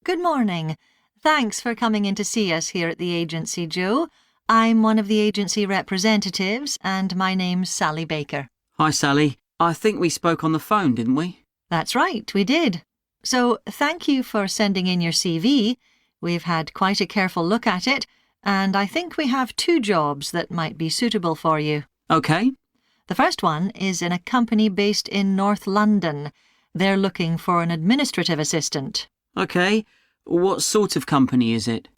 Good morning. Thanks for coming in to see us here at the agency, Joe. I'm one of the agency representatives, and my name's Sally Baker. Hi, Sally. I think we spoke on the phone, didn't we? That's right, we did. So, thank you for sending in your CV. We've had quite a careful look at it, and I think we have 2 jobs that might be suitable for you. OK. The first one is in a company based in North London. They're looking for an administrative assistant. OK. What sort of company is it?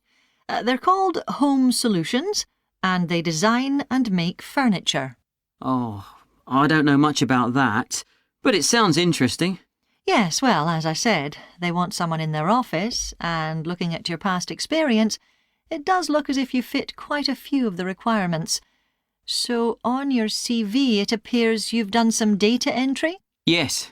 They're called Home Solutions, and they design and make furniture. Oh, I don't know much about that, but it sounds interesting. Yes, well, as I said, they want someone in their office, and looking at your past experience, it does look as if you fit quite a few of the requirements. So on your CV it appears you've done some data entry? Yes.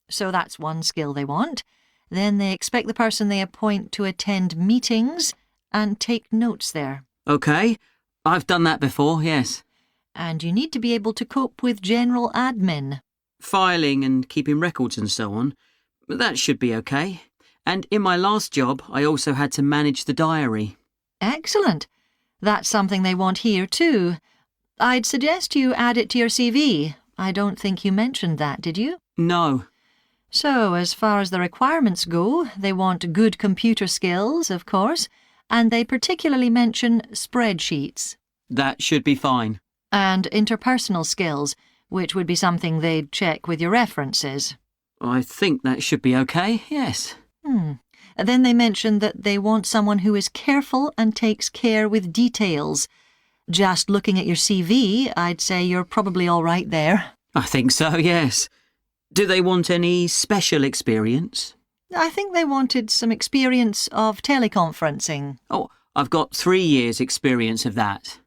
So that's one skill they want. Then they expect the person they appoint to attend meetings and take notes there. OK. I've done that before, yes. And you need to be able to cope with general admin. Filing and keeping records and so on. That should be OK. And in my last job, I also had to manage the diary. Excellent. That's something they want here too. I'd suggest you add it to your CV. I don't think you mentioned that, did you? No. So, as far as the requirements go, they want good computer skills, of course, and they particularly mention spreadsheets. That should be fine. And interpersonal skills, which would be something they'd check with your references. I think that should be OK, yes. Then they mention that they want someone who is careful and takes care with details. Just looking at your CV, I'd say you're probably all right there. I think so, yes. Do they want any special experience? I think they wanted some experience of teleconferencing. Oh, I've got 3 years' experience of that.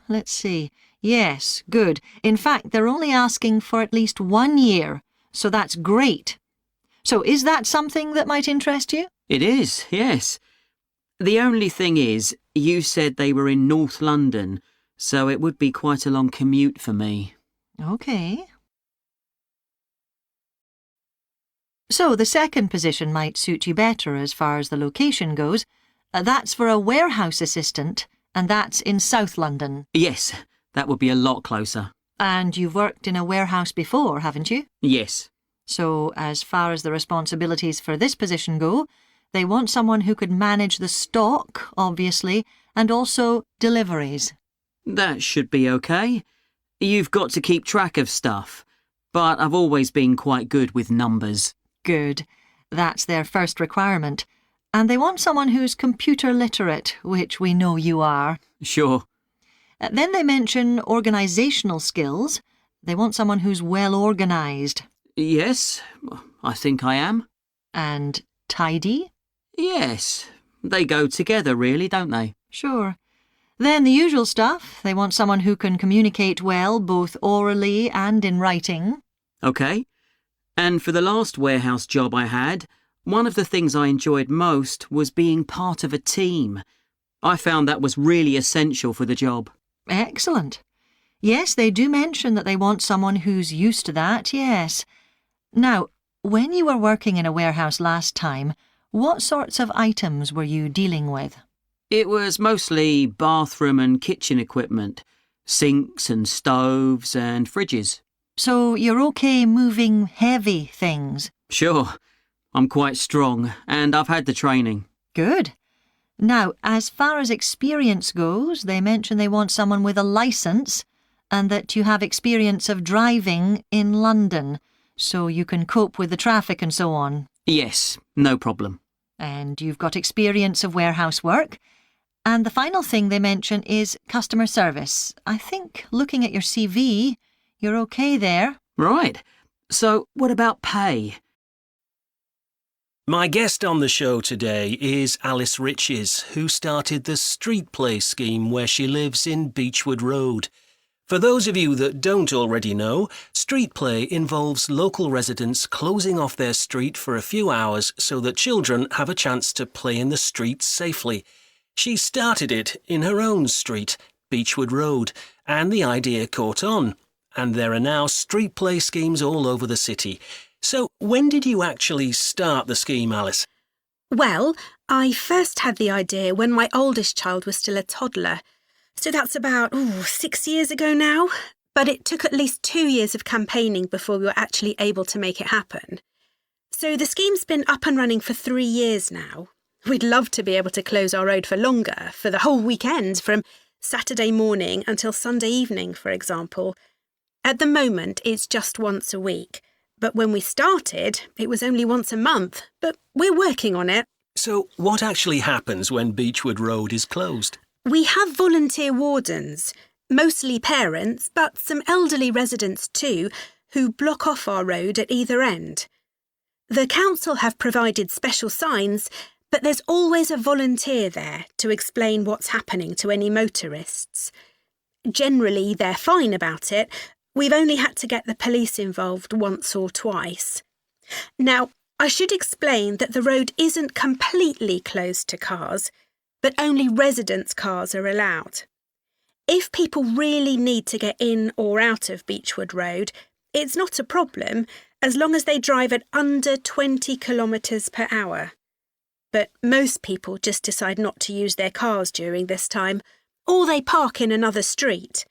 Let's see. Yes, good. In fact, they're only asking for at least 1 year, so that's great. So is that something that might interest you? It is, yes. The only thing is, you said they were in North London, so it would be quite a long commute for me. OK. So the second position might suit you better as far as the location goes. That's for a warehouse assistant, and that's in South London. Yes, that would be a lot closer. And you've worked in a warehouse before, haven't you? Yes. So as far as the responsibilities for this position go, they want someone who could manage the stock, obviously, and also deliveries. That should be OK. You've got to keep track of stuff, but I've always been quite good with numbers. Good. That's their first requirement. And they want someone who's computer literate, which we know you are. Sure. Then they mention organisational skills. They want someone who's well organised. Yes, I think I am. And tidy? Yes, they go together really, don't they? Sure. Then the usual stuff. They want someone who can communicate well, both orally and in writing. OK. And for the last warehouse job I had, one of the things I enjoyed most was being part of a team. I found that was really essential for the job. Excellent. Yes, they do mention that they want someone who's used to that, yes. Now, when you were working in a warehouse last time, what sorts of items were you dealing with? It was mostly bathroom and kitchen equipment, sinks and stoves and fridges. So you're OK moving heavy things? Sure. I'm quite strong, and I've had the training. Good. Now, as far as experience goes, they mention they want someone with a licence and that you have experience of driving in London, so you can cope with the traffic and so on. Yes, no problem. And you've got experience of warehouse work. And the final thing they mention is customer service. I think, looking at your CV, you're OK there. Right. So, what about pay? My guest on the show today is Alice Riches, who started the Street Play scheme where she lives in Beechwood Road. For those of you that don't already know, Street Play involves local residents closing off their street for a few hours so that children have a chance to play in the streets safely. She started it in her own street, Beechwood Road, and the idea caught on. And there are now street play schemes all over the city. So when did you actually start the scheme, Alice? Well, I first had the idea when my oldest child was still a toddler. So that's about 6 years ago now. But it took at least 2 years of campaigning before we were actually able to make it happen. So the scheme's been up and running for 3 years now. We'd love to be able to close our road for longer, for the whole weekend, from Saturday morning until Sunday evening, for example. At the moment, it's just once a week. But when we started, it was only once a month. But we're working on it. So what actually happens when Beechwood Road is closed? We have volunteer wardens, mostly parents, but some elderly residents too, who block off our road at either end. The council have provided special signs, but there's always a volunteer there to explain what's happening to any motorists. Generally, they're fine about it. We've only had to get the police involved once or twice. Now, I should explain that the road isn't completely closed to cars, but only residents' cars are allowed. If people really need to get in or out of Beechwood Road, it's not a problem as long as they drive at under 20 kilometres per hour. But most people just decide not to use their cars during this time, or they park in another street.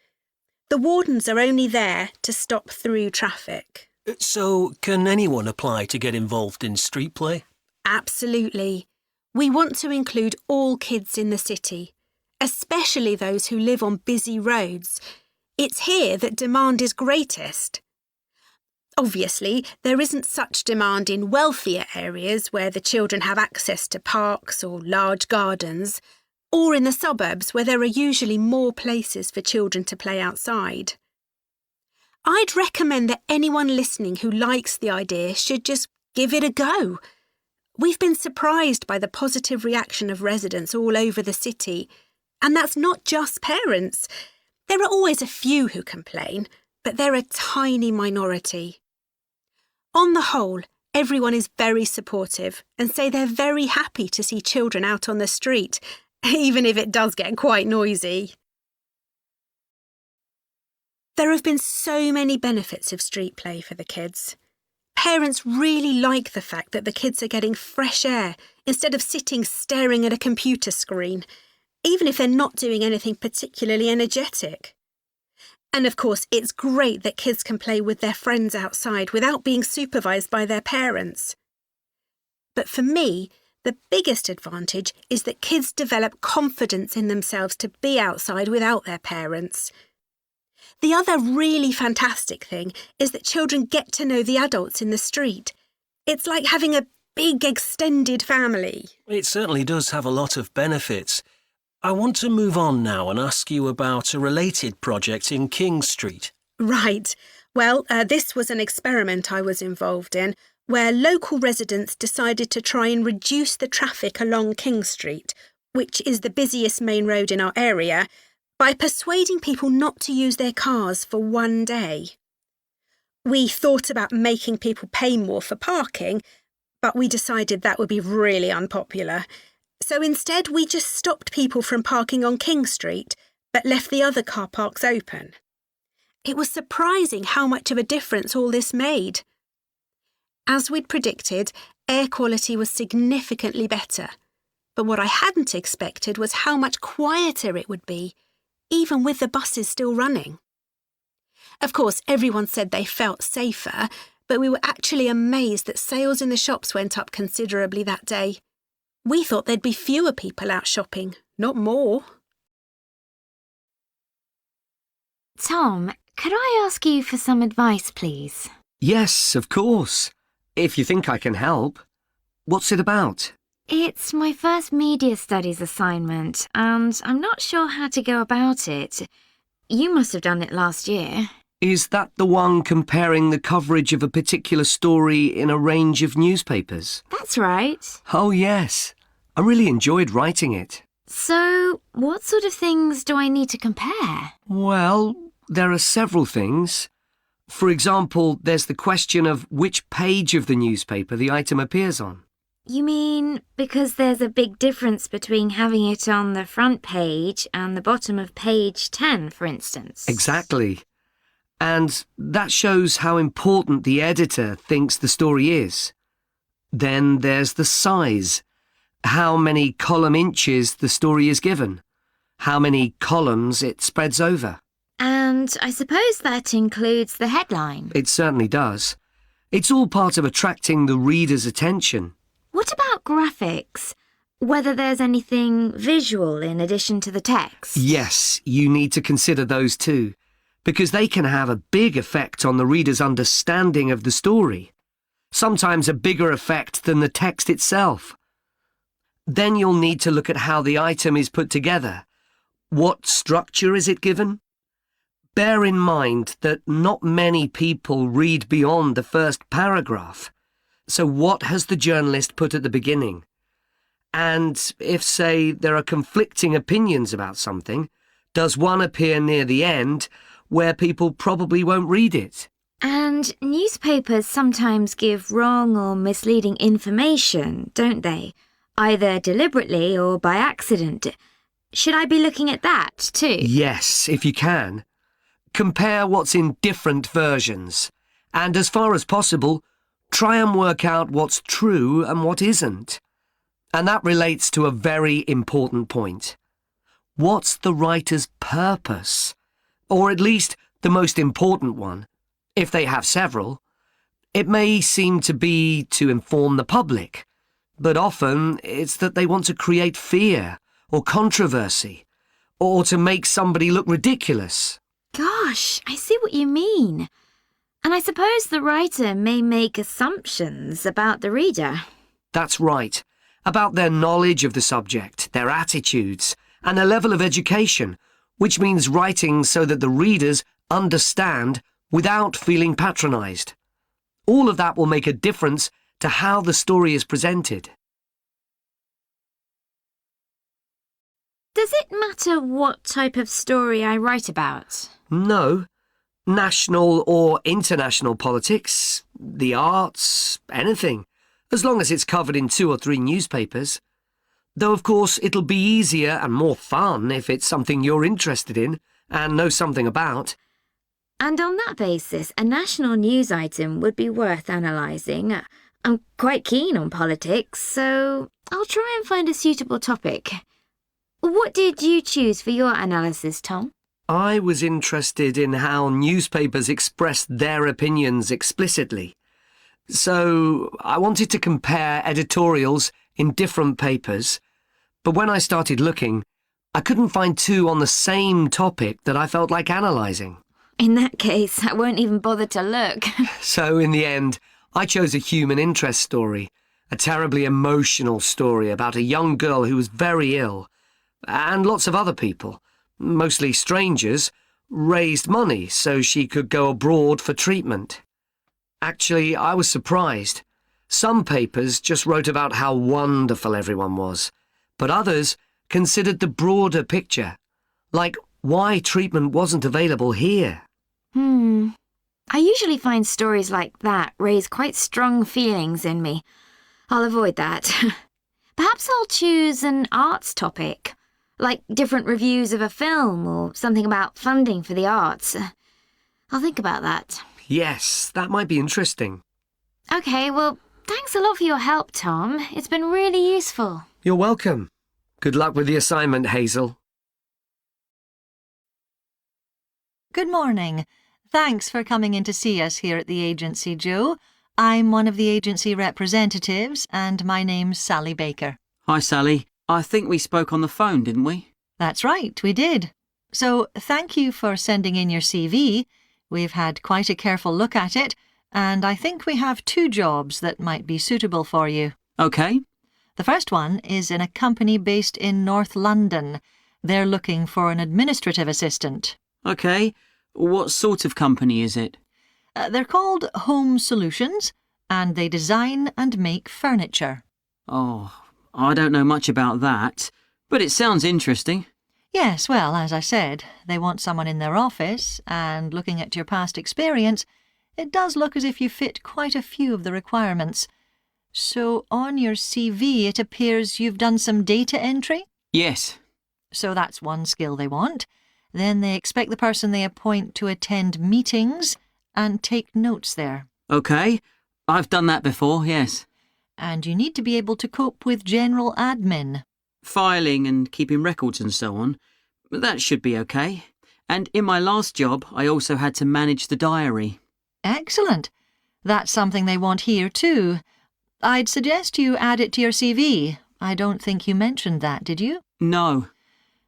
The wardens are only there to stop through traffic. So can anyone apply to get involved in street play? Absolutely. We want to include all kids in the city, especially those who live on busy roads. It's here that demand is greatest. Obviously, there isn't such demand in wealthier areas where the children have access to parks or large gardens, or in the suburbs where there are usually more places for children to play outside. I'd recommend that anyone listening who likes the idea should just give it a go. We've been surprised by the positive reaction of residents all over the city. And that's not just parents. There are always a few who complain, but they're a tiny minority. On the whole, everyone is very supportive and say they're very happy to see children out on the street, even if it does get quite noisy. There have been so many benefits of street play for the kids. Parents really like the fact that the kids are getting fresh air instead of sitting staring at a computer screen, even if they're not doing anything particularly energetic. And of course, it's great that kids can play with their friends outside without being supervised by their parents. But for me, the biggest advantage is that kids develop confidence in themselves to be outside without their parents. The other really fantastic thing is that children get to know the adults in the street. It's like having a big extended family. It certainly does have a lot of benefits. I want to move on now and ask you about a related project in King Street. Right. Well, this was an experiment I was involved in, where local residents decided to try and reduce the traffic along King Street, which is the busiest main road in our area, by persuading people not to use their cars for one day. We thought about making people pay more for parking, but we decided that would be really unpopular. So instead, we just stopped people from parking on King Street, but left the other car parks open. It was surprising how much of a difference all this made. As we'd predicted, air quality was significantly better. But what I hadn't expected was how much quieter it would be, even with the buses still running. Of course, everyone said they felt safer, but we were actually amazed that sales in the shops went up considerably that day. We thought there'd be fewer people out shopping, not more. Tom, could I ask you for some advice, please? Yes, of course. If you think I can help. What's it about? It's my first media studies assignment, and I'm not sure how to go about it. You must have done it last year. Is that the one comparing the coverage of a particular story in a range of newspapers? That's right. Oh, yes. I really enjoyed writing it. So, what sort of things do I need to compare? Well, there are several things. For example, there's the question of which page of the newspaper the item appears on. You mean because there's a big difference between having it on the front page and the bottom of page 10, for instance? Exactly. And that shows how important the editor thinks the story is. Then there's the size. how many column inches the story is given, how many columns it spreads over. And I suppose that includes the headline. It certainly does. It's all part of attracting the reader's attention. What about graphics? Whether there's anything visual in addition to the text? Yes, you need to consider those too, because they can have a big effect on the reader's understanding of the story. Sometimes a bigger effect than the text itself. Then you'll need to look at how the item is put together. What structure is it given? Bear in mind that not many people read beyond the first paragraph. So what has the journalist put at the beginning? And if, say, there are conflicting opinions about something, does one appear near the end where people probably won't read it? And newspapers sometimes give wrong or misleading information, don't they? Either deliberately or by accident. Should I be looking at that too? Yes, if you can. Compare what's in different versions, and as far as possible, try and work out what's true and what isn't. And that relates to a very important point. What's the writer's purpose? Or at least the most important one, if they have several. It may seem to be to inform the public, but often it's that they want to create fear or controversy, or to make somebody look ridiculous. Gosh, I see what you mean. And I suppose the writer may make assumptions about the reader. That's right. About their knowledge of the subject, their attitudes, and their level of education, which means writing so that the readers understand without feeling patronised. All of that will make a difference to how the story is presented. Does it matter what type of story I write about? No. National or international politics, the arts, anything, as long as it's covered in 2 or 3 newspapers. Though, of course, it'll be easier and more fun if it's something you're interested in and know something about. And on that basis, a national news item would be worth analysing. I'm quite keen on politics, so I'll try and find a suitable topic. What did you choose for your analysis, Tom? I was interested in how newspapers expressed their opinions explicitly. So I wanted to compare editorials in different papers, but when I started looking, I couldn't find 2 on the same topic that I felt like analysing. In that case, I won't even bother to look. So in the end, I chose a human interest story, a terribly emotional story about a young girl who was very ill, and lots of other people, mostly strangers, raised money so she could go abroad for treatment. Actually, I was surprised. Some papers just wrote about how wonderful everyone was, but others considered the broader picture, like why treatment wasn't available here. I usually find stories like that raise quite strong feelings in me. I'll avoid that. Perhaps I'll choose an arts topic, like different reviews of a film or something about funding for the arts. I'll think about that. Yes, that might be interesting. OK, well, thanks a lot for your help, Tom. It's been really useful. You're welcome. Good luck with the assignment, Hazel. Good morning. Thanks for coming in to see us here at the agency, Joe. I'm one of the agency representatives, and my name's Sally Baker. Hi, Sally. I think we spoke on the phone, didn't we? That's right, we did. So thank you for sending in your CV. We've had quite a careful look at it, and I think we have 2 jobs that might be suitable for you. OK. The first one is in a company based in North London. They're looking for an administrative assistant. OK. What sort of company is it? They're called Home Solutions, and they design and make furniture. Oh, I don't know much about that, but it sounds interesting. Yes, well, as I said, they want someone in their office, and looking at your past experience, it does look as if you fit quite a few of the requirements. So on your CV, it appears you've done some data entry? Yes. So that's one skill they want. Then they expect the person they appoint to attend meetings and take notes there. OK. I've done that before, yes. And you need to be able to cope with general admin. Filing and keeping records and so on. That should be okay. And in my last job, I also had to manage the diary. Excellent. That's something they want here too. I'd suggest you add it to your CV. I don't think you mentioned that, did you? No.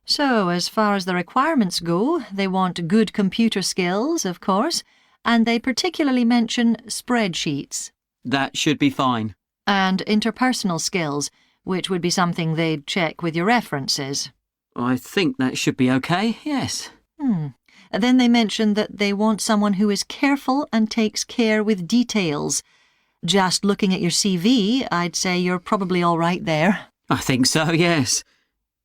So, as far as the requirements go, they want good computer skills, of course, and they particularly mention spreadsheets. That should be fine. And interpersonal skills, which would be something they'd check with your references. I think that should be okay, yes. Then they mention that they want someone who is careful and takes care with details. Just looking at your CV, I'd say you're probably all right there. I think so, yes.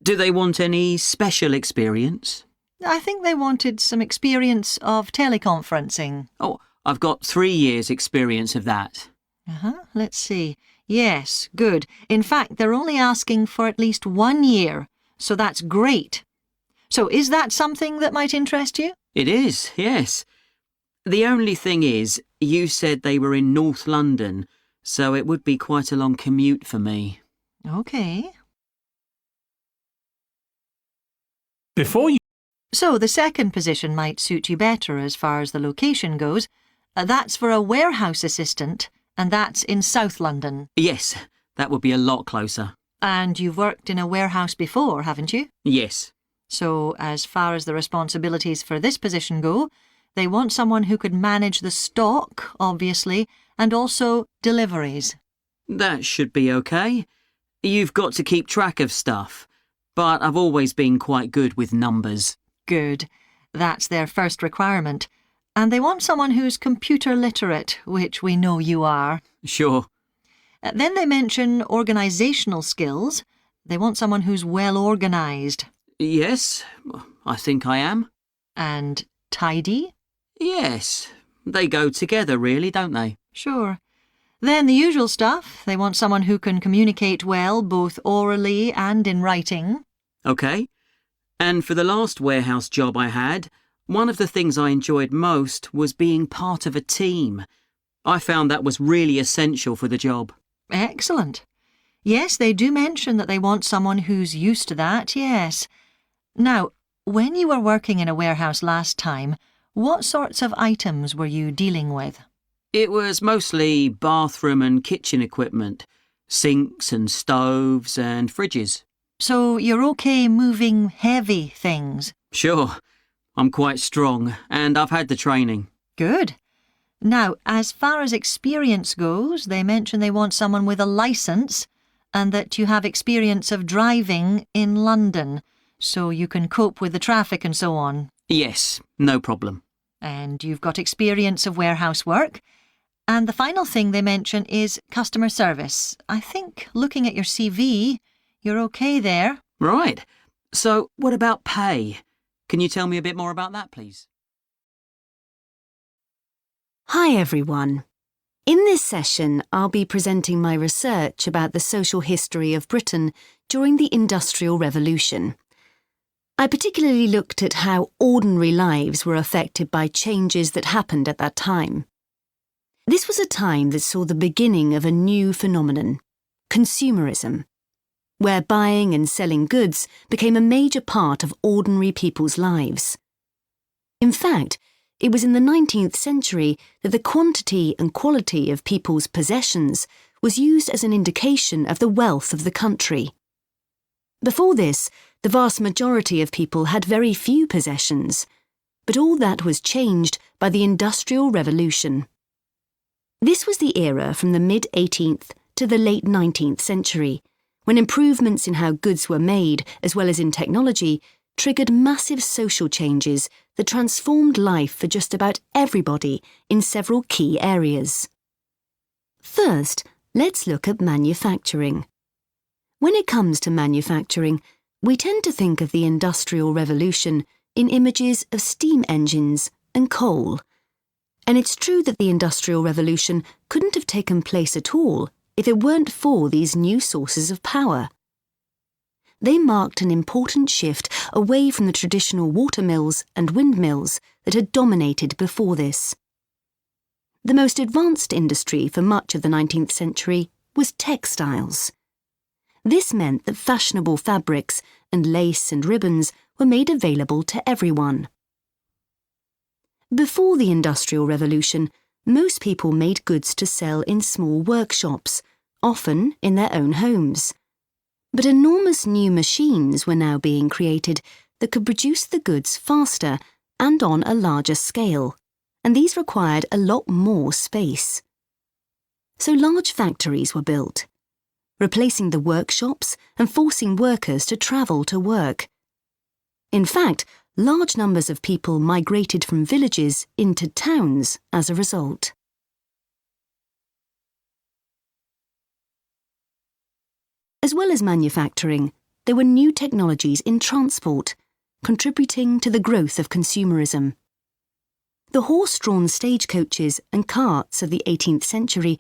Do they want any special experience? I think they wanted some experience of teleconferencing. Oh, I've got 3 years' experience of that. Let's see. Yes, good. In fact, they're only asking for at least 1 year, so that's great. So is that something that might interest you? It is, yes. The only thing is, you said they were in North London, so it would be quite a long commute for me. OK. So the second position might suit you better as far as the location goes. That's for a warehouse assistant, and that's in South London. Yes, that would be a lot closer. And you've worked in a warehouse before, haven't you? Yes. So, as far as the responsibilities for this position go, they want someone who could manage the stock, obviously, and also deliveries. That should be okay. You've got to keep track of stuff, but I've always been quite good with numbers. Good. That's their first requirement. And they want someone who's computer literate, which we know you are. Sure. Then they mention organisational skills. They want someone who's well organised. Yes, I think I am. And tidy? Yes, they go together really, don't they? Sure. Then the usual stuff. They want someone who can communicate well, both orally and in writing. OK. And for the last warehouse job I had, one of the things I enjoyed most was being part of a team. I found that was really essential for the job. Excellent. Yes, they do mention that they want someone who's used to that, yes. Now, when you were working in a warehouse last time, what sorts of items were you dealing with? It was mostly bathroom and kitchen equipment, sinks and stoves and fridges. So you're OK moving heavy things? Sure. I'm quite strong and I've had the training. Good. Now, as far as experience goes, they mention they want someone with a licence and that you have experience of driving in London, so you can cope with the traffic and so on. Yes, no problem. And you've got experience of warehouse work. And the final thing they mention is customer service. I think, looking at your CV, you're OK there. Right. So, what about pay? Can you tell me a bit more about that, please? Hi everyone. In this session, I'll be presenting my research about the social history of Britain during the Industrial Revolution. I particularly looked at how ordinary lives were affected by changes that happened at that time. This was a time that saw the beginning of a new phenomenon, consumerism, where buying and selling goods became a major part of ordinary people's lives. In fact, it was in the 19th century that the quantity and quality of people's possessions was used as an indication of the wealth of the country. Before this, the vast majority of people had very few possessions, but all that was changed by the Industrial Revolution. This was the era from the mid-18th to the late 19th century, when improvements in how goods were made, as well as in technology, triggered massive social changes that transformed life for just about everybody in several key areas. First, let's look at manufacturing. When it comes to manufacturing, we tend to think of the Industrial Revolution in images of steam engines and coal. And it's true that the Industrial Revolution couldn't have taken place at all if it weren't for these new sources of power. They marked an important shift away from the traditional watermills and windmills that had dominated before this. The most advanced industry for much of the 19th century was textiles. This meant that fashionable fabrics and lace and ribbons were made available to everyone. Before the Industrial Revolution, most people made goods to sell in small workshops, often in their own homes. But enormous new machines were now being created that could produce the goods faster and on a larger scale, and these required a lot more space. So large factories were built, replacing the workshops and forcing workers to travel to work. In fact, large numbers of people migrated from villages into towns as a result. As well as manufacturing, there were new technologies in transport, contributing to the growth of consumerism. The horse-drawn stagecoaches and carts of the 18th century,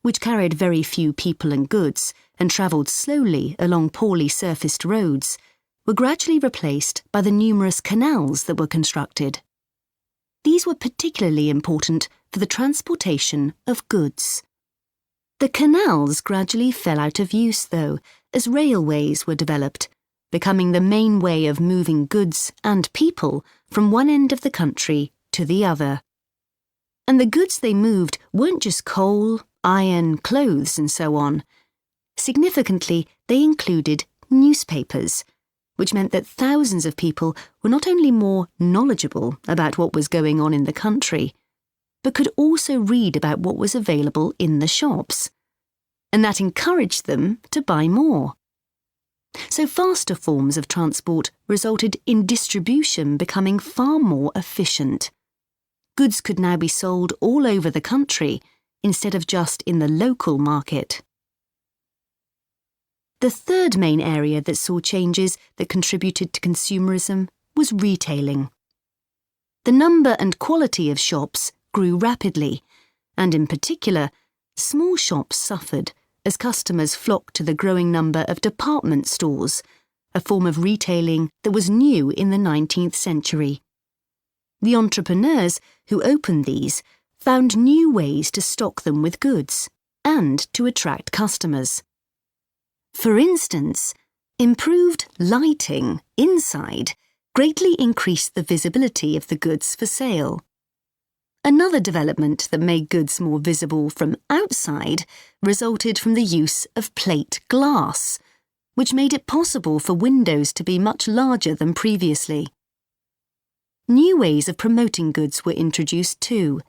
which carried very few people and goods and travelled slowly along poorly surfaced roads, were gradually replaced by the numerous canals that were constructed. These were particularly important for the transportation of goods. The canals gradually fell out of use, though, as railways were developed, becoming the main way of moving goods and people from one end of the country to the other. And the goods they moved weren't just coal, iron, clothes, and so on. Significantly, they included newspapers, which meant that thousands of people were not only more knowledgeable about what was going on in the country, but could also read about what was available in the shops. And that encouraged them to buy more. So faster forms of transport resulted in distribution becoming far more efficient. Goods could now be sold all over the country instead of just in the local market. The third main area that saw changes that contributed to consumerism was retailing. The number and quality of shops grew rapidly, and in particular, small shops suffered as customers flocked to the growing number of department stores, a form of retailing that was new in the 19th century. The entrepreneurs who opened these found new ways to stock them with goods and to attract customers. For instance, improved lighting inside greatly increased the visibility of the goods for sale. Another development that made goods more visible from outside resulted from the use of plate glass, which made it possible for windows to be much larger than previously. New ways of promoting goods were introduced too.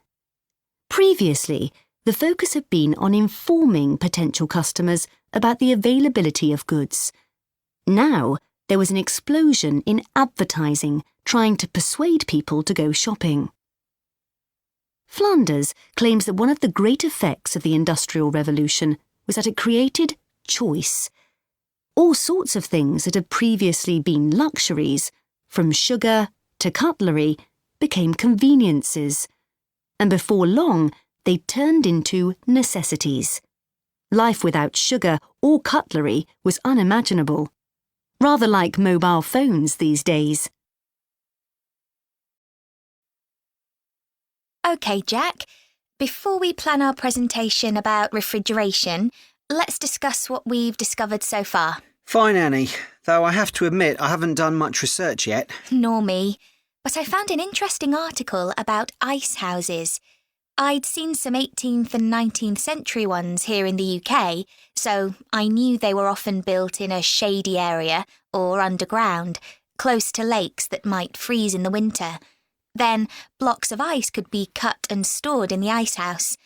Previously, the focus had been on informing potential customers about the availability of goods. Now, there was an explosion in advertising trying to persuade people to go shopping. Flanders claims that one of the great effects of the Industrial Revolution was that it created choice. All sorts of things that had previously been luxuries, from sugar to cutlery, became conveniences, and before long they turned into necessities. Life without sugar or cutlery was unimaginable, rather like mobile phones these days. OK, Jack, before we plan our presentation about refrigeration, let's discuss what we've discovered so far. Fine, Annie, though I have to admit I haven't done much research yet. Nor me, but I found an interesting article about ice houses. I'd seen some 18th and 19th century ones here in the UK, so I knew they were often built in a shady area or underground, close to lakes that might freeze in the winter. Then blocks of ice could be cut and stored in the icehouse.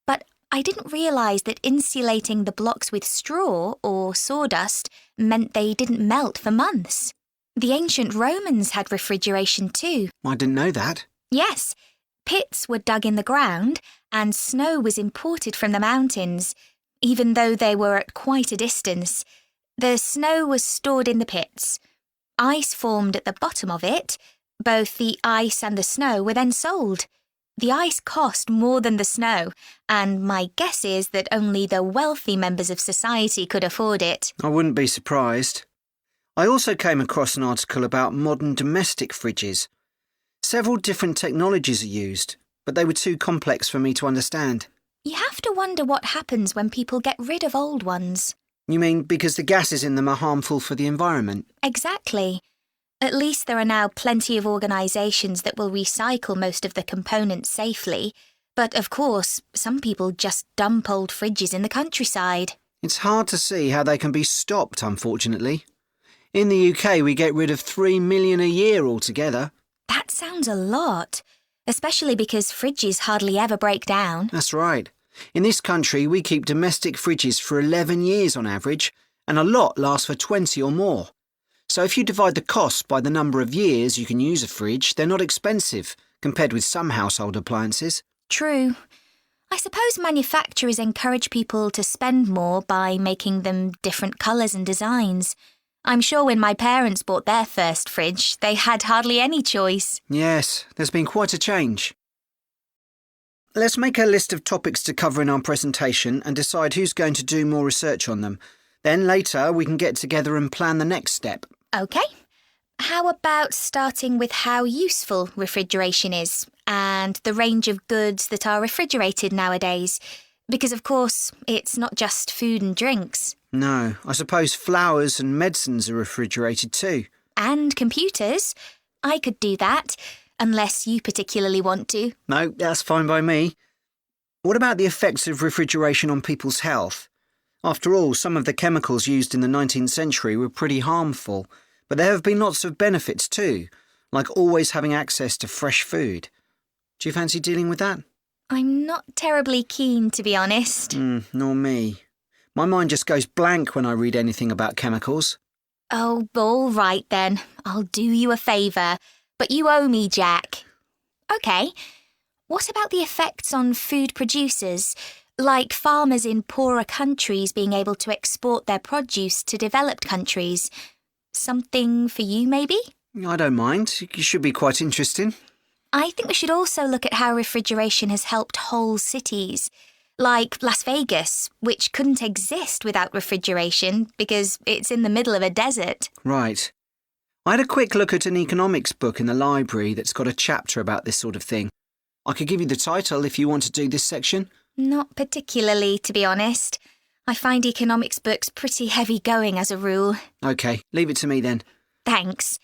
But I didn't realise that insulating the blocks with straw or sawdust meant they didn't melt for months. The ancient Romans had refrigeration too. I didn't know that. Yes. Pits were dug in the ground and snow was imported from the mountains, even though they were at quite a distance. The snow was stored in the pits. Ice formed at the bottom of it. Both the ice and the snow were then sold. The ice cost more than the snow, and my guess is that only the wealthy members of society could afford it. I wouldn't be surprised. I also came across an article about modern domestic fridges. Several different technologies are used, but they were too complex for me to understand. You have to wonder what happens when people get rid of old ones. You mean because the gases in them are harmful for the environment? Exactly. At least there are now plenty of organisations that will recycle most of the components safely. But of course, some people just dump old fridges in the countryside. It's hard to see how they can be stopped, unfortunately. In the UK, we get rid of 3 million a year altogether. That sounds a lot, especially because fridges hardly ever break down. That's right. In this country, we keep domestic fridges for 11 years on average, and a lot lasts for 20 or more. So if you divide the cost by the number of years you can use a fridge, they're not expensive, compared with some household appliances. True. I suppose manufacturers encourage people to spend more by making them different colours and designs. I'm sure when my parents bought their first fridge, they had hardly any choice. Yes, there's been quite a change. Let's make a list of topics to cover in our presentation and decide who's going to do more research on them. Then later we can get together and plan the next step. OK. How about starting with how useful refrigeration is and the range of goods that are refrigerated nowadays? Because, of course, it's not just food and drinks. No, I suppose flowers and medicines are refrigerated too. And computers. I could do that, unless you particularly want to. No, that's fine by me. What about the effects of refrigeration on people's health? After all, some of the chemicals used in the 19th century were pretty harmful, but there have been lots of benefits too, like always having access to fresh food. Do you fancy dealing with that? I'm not terribly keen, to be honest. Nor me. My mind just goes blank when I read anything about chemicals. Oh, all right then. I'll do you a favour. But you owe me, Jack. OK. What about the effects on food producers, like farmers in poorer countries being able to export their produce to developed countries? Something for you, maybe? I don't mind. It should be quite interesting. I think we should also look at how refrigeration has helped whole cities, like Las Vegas, which couldn't exist without refrigeration because it's in the middle of a desert. Right. I had a quick look at an economics book in the library that's got a chapter about this sort of thing. I could give you the title if you want to do this section. Not particularly, to be honest. I find economics books pretty heavy going as a rule. OK, leave it to me then. Thanks.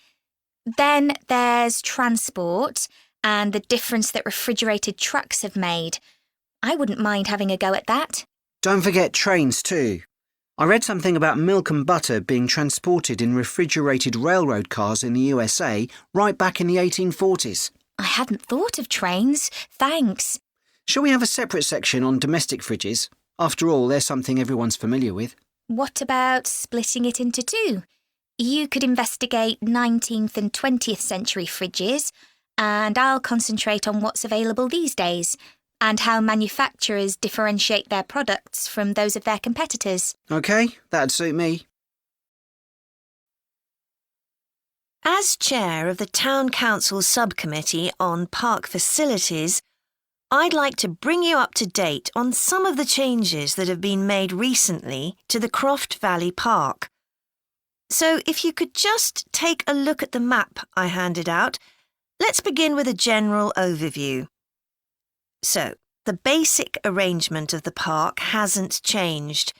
Then there's transport and the difference that refrigerated trucks have made. I wouldn't mind having a go at that. Don't forget trains too. I read something about milk and butter being transported in refrigerated railroad cars in the USA right back in the 1840s. I hadn't thought of trains. Thanks. Shall we have a separate section on domestic fridges? After all, they're something everyone's familiar with. What about splitting it into two? You could investigate 19th and 20th century fridges, and I'll concentrate on what's available these days, and how manufacturers differentiate their products from those of their competitors. OK, that'd suit me. As chair of the Town Council Subcommittee on Park Facilities, I'd like to bring you up to date on some of the changes that have been made recently to the Croft Valley Park. So if you could just take a look at the map I handed out, let's begin with a general overview. So, the basic arrangement of the park hasn't changed.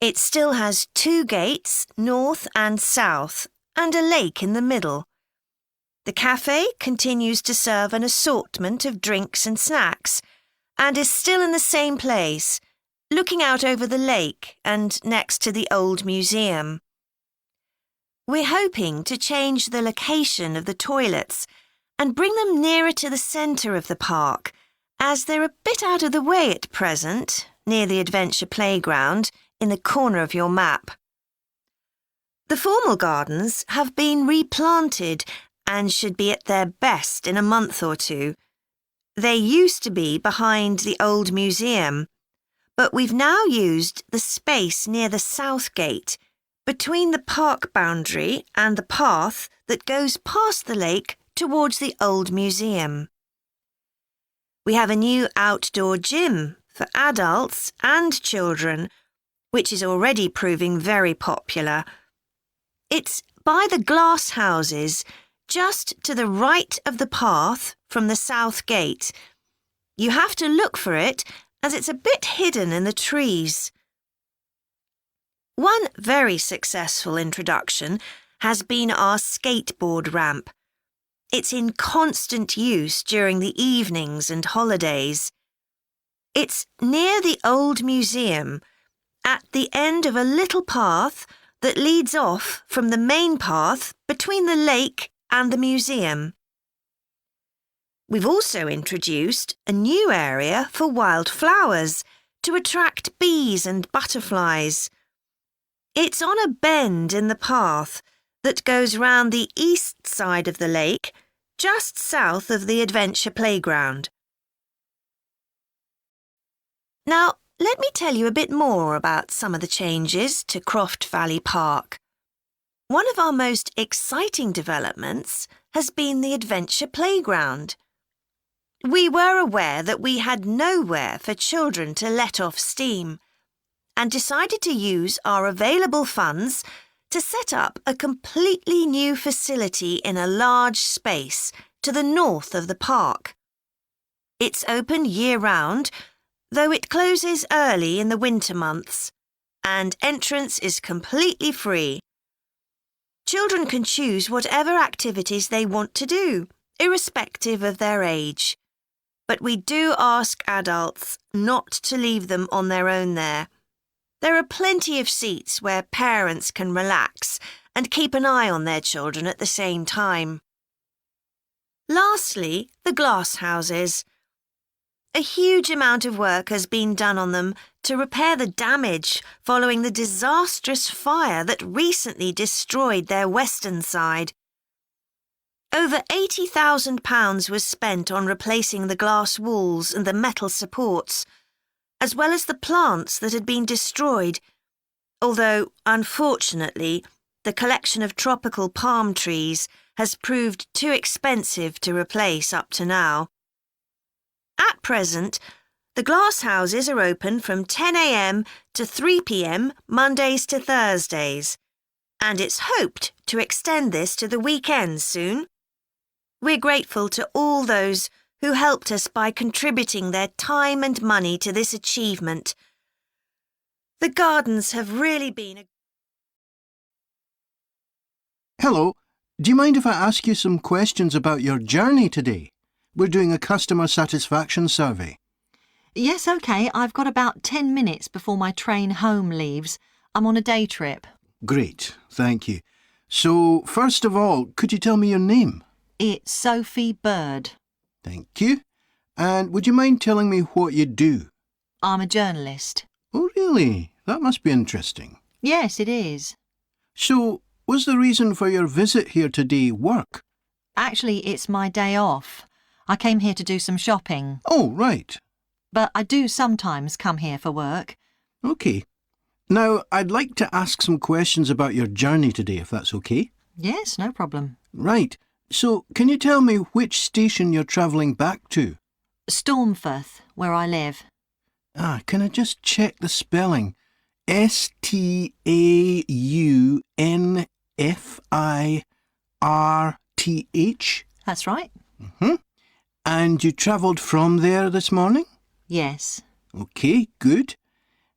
It still has 2 gates, north and south, and a lake in the middle. The cafe continues to serve an assortment of drinks and snacks, and is still in the same place, looking out over the lake and next to the old museum. We're hoping to change the location of the toilets and bring them nearer to the centre of the park, as they're a bit out of the way at present, near the adventure playground, in the corner of your map. The formal gardens have been replanted and should be at their best in a month or two. They used to be behind the old museum, but we've now used the space near the south gate, between the park boundary and the path that goes past the lake towards the old museum. We have a new outdoor gym for adults and children, which is already proving very popular. It's by the glass houses, just to the right of the path from the south gate. You have to look for it as it's a bit hidden in the trees. One very successful introduction has been our skateboard ramp. It's in constant use during the evenings and holidays. It's near the old museum, at the end of a little path that leads off from the main path between the lake and the museum. We've also introduced a new area for wildflowers to attract bees and butterflies. It's on a bend in the path that goes round the east side of the lake, just south of the adventure playground. Now, let me tell you a bit more about some of the changes to Croft Valley Park. One of our most exciting developments has been the adventure playground. We were aware that we had nowhere for children to let off steam, and decided to use our available funds to set up a completely new facility in a large space to the north of the park. It's open year-round, though it closes early in the winter months, and entrance is completely free. Children can choose whatever activities they want to do, irrespective of their age. But we do ask adults not to leave them on their own there. There are plenty of seats where parents can relax and keep an eye on their children at the same time. Lastly, the glass houses. A huge amount of work has been done on them to repair the damage following the disastrous fire that recently destroyed their western side. Over £80,000 was spent on replacing the glass walls and the metal supports, as well as the plants that had been destroyed, although, unfortunately, the collection of tropical palm trees has proved too expensive to replace up to now. At present, the glass houses are open from 10 a.m. to 3 p.m. Mondays to Thursdays, and it's hoped to extend this to the weekends soon. We're grateful to all those who helped us by contributing their time and money to this achievement. The gardens have really been Hello, do you mind if I ask you some questions about your journey today? We're doing a customer satisfaction survey. Yes, OK. I've got about 10 minutes before my train home leaves. I'm on a day trip. Great, thank you. So, first of all, could you tell me your name? It's Sophie Bird. Thank you. And would you mind telling me what you do? I'm a journalist. Oh, really? That must be interesting. Yes, it is. So, was the reason for your visit here today work? Actually, it's my day off. I came here to do some shopping. Oh, right. But I do sometimes come here for work. OK. Now, I'd like to ask some questions about your journey today, if that's OK. Yes, no problem. Right. So, can you tell me which station you're travelling back to? Stormforth, where I live. Can I just check the spelling? Staunfirth? That's right. Mm-hmm. And you travelled from there this morning? Yes. OK, good.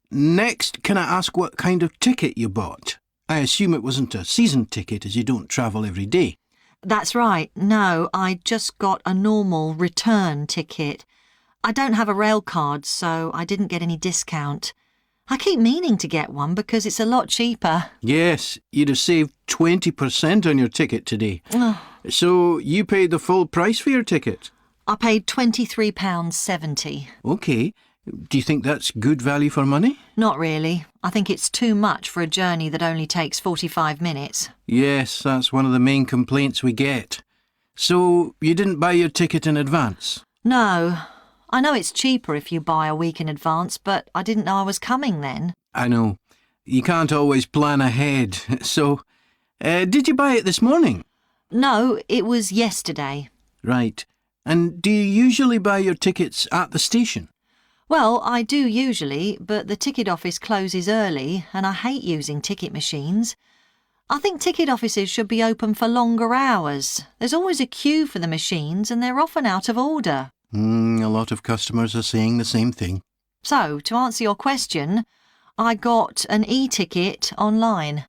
Next, can I ask what kind of ticket you bought? I assume it wasn't a season ticket as you don't travel every day. That's right. No, I just got a normal return ticket. I don't have a rail card, so I didn't get any discount. I keep meaning to get one because it's a lot cheaper. Yes, you'd have saved 20% on your ticket today. So you paid the full price for your ticket? I paid £23.70. OK. Do you think that's good value for money? Not really. I think it's too much for a journey that only takes 45 minutes. Yes, that's one of the main complaints we get. So you didn't buy your ticket in advance? No. I know it's cheaper if you buy a week in advance, but I didn't know I was coming then. I know. You can't always plan ahead. So, did you buy it this morning? No, it was yesterday. Right. And do you usually buy your tickets at the station? Well, I do usually, but the ticket office closes early and I hate using ticket machines. I think ticket offices should be open for longer hours. There's always a queue for the machines and they're often out of order. A lot of customers are saying the same thing. So, to answer your question, I got an e-ticket online.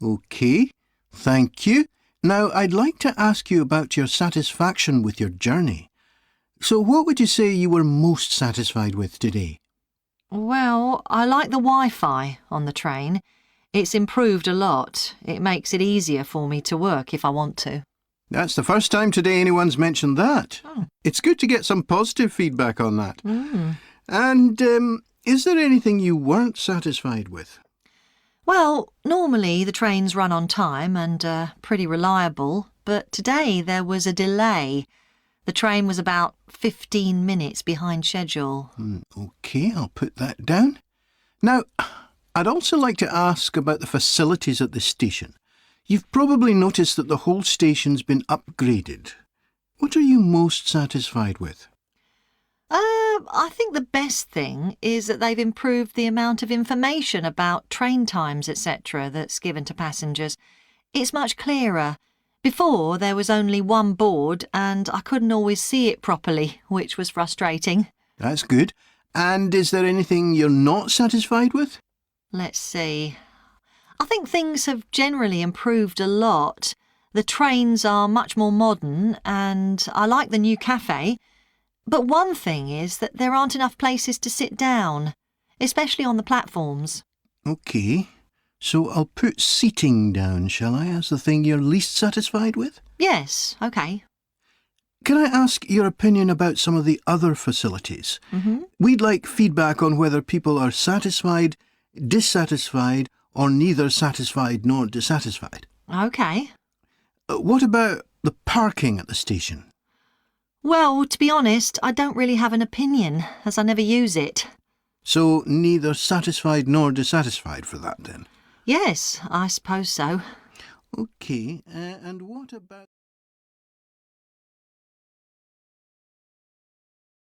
OK, thank you. Now, I'd like to ask you about your satisfaction with your journey. So what would you say you were most satisfied with today? Well, I like the Wi-Fi on the train. It's improved a lot. It makes it easier for me to work if I want to. That's the first time today anyone's mentioned that. Oh. It's good to get some positive feedback on that. Mm. And is there anything you weren't satisfied with? Well, normally the trains run on time and are pretty reliable, but today there was a delay. The train was about 15 minutes behind schedule. OK, I'll put that down. Now, I'd also like to ask about the facilities at the station. You've probably noticed that the whole station's been upgraded. What are you most satisfied with? I think the best thing is that they've improved the amount of information about train times, etc. that's given to passengers. It's much clearer. Before, there was only one board and I couldn't always see it properly, which was frustrating. That's good. And is there anything you're not satisfied with? Let's see. I think things have generally improved a lot. The trains are much more modern and I like the new cafe. But one thing is that there aren't enough places to sit down, especially on the platforms. OK. So I'll put seating down, shall I, as the thing you're least satisfied with? Yes, OK. Can I ask your opinion about some of the other facilities? We'd like feedback on whether people are satisfied, dissatisfied, or neither satisfied nor dissatisfied. OK. What about the parking at the station? Well, to be honest, I don't really have an opinion, as I never use it. So neither satisfied nor dissatisfied for that, then? Yes, I suppose so. OK, and what about...